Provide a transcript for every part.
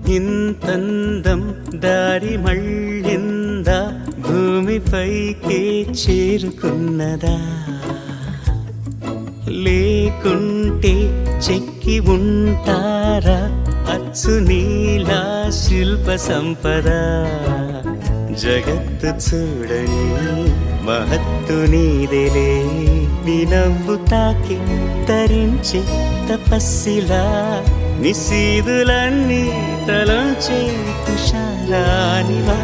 ఇంతందం దారి మళ్ళిందా భూమిపైకే చేరుకున్నదా లేకుంటే చెక్కి ఉంటారా అచ్చు నీలా శిల్ప సంపద జగత్తు చూడని మహత్తు నీదేలే నీ నవ్వు తాకి తరించే తపస్సిలా నిశీదులన్నీ తలంచే తుషారానివా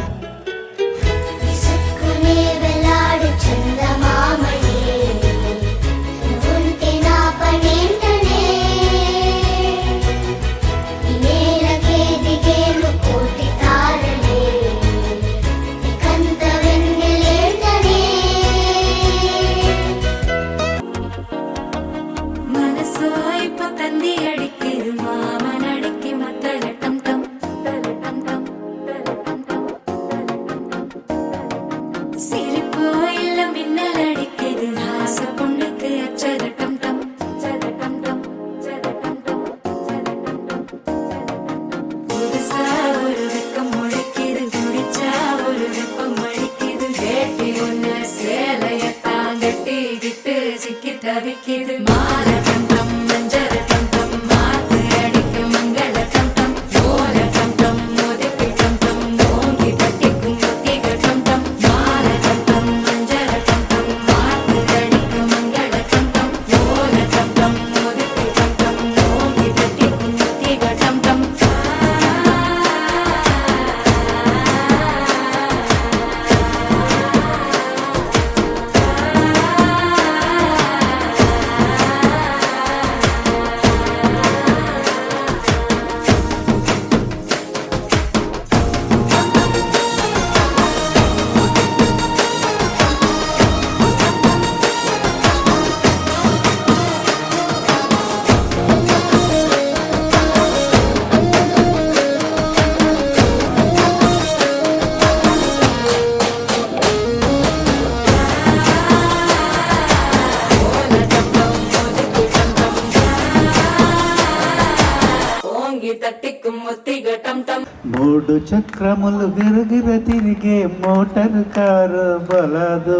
మూడు చక్రములు గిరగిర తిరిగే మోటార్ కారు బలదో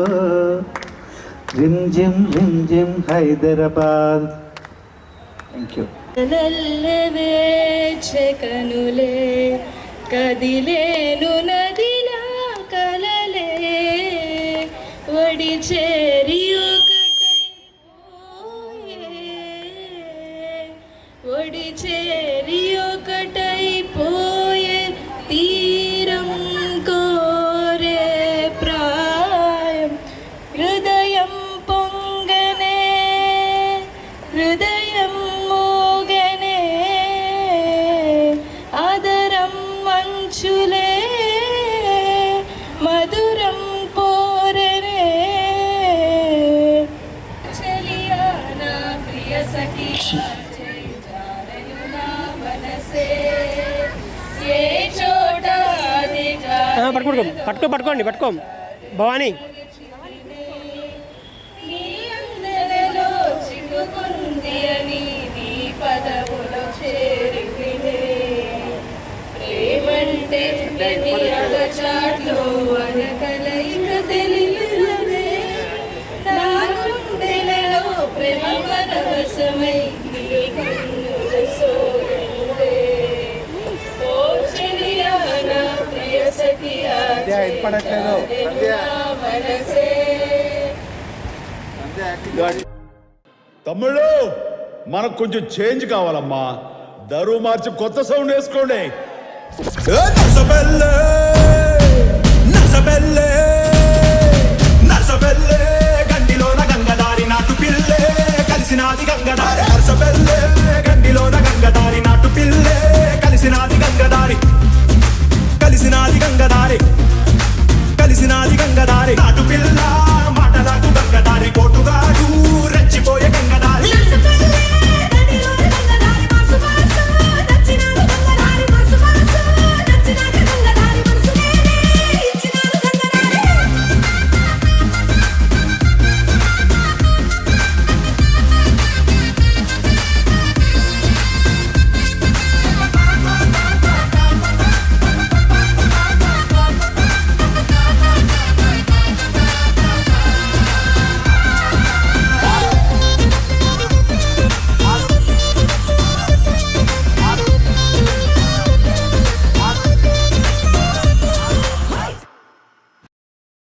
రిమ్ జిమ్ రిమ్ జిమ్ హైదరాబాద్. Thank you. కనులే కదిలేను నదిలా కలలే ఒడి చేరి ఒకటై ఒడి చేరి ఒకటై పోయే తీరం కోరే ప్రాయం హృదయం పొంగనే హృదయం మోగనే ఆదరం మంచులే మధురం పోరనే చలియా నా ప్రియ సఖి పట్టుకో భవానీ పదవులో చేరిపినే ప్రేమంటే అగచాట్లో అనకలైక తెలియలే నా గుండెలలో ప్రేమ పరవశమై నీ కన్నుల సోయలే ఓ చెలియా నా ప్రియ సఖియా మనసే. తమ్ముళ్ళు మనకు కొంచెం చేంజ్ కావాలమ్మా. దరువు మార్చి కొత్త సౌండ్ వేసుకోండి.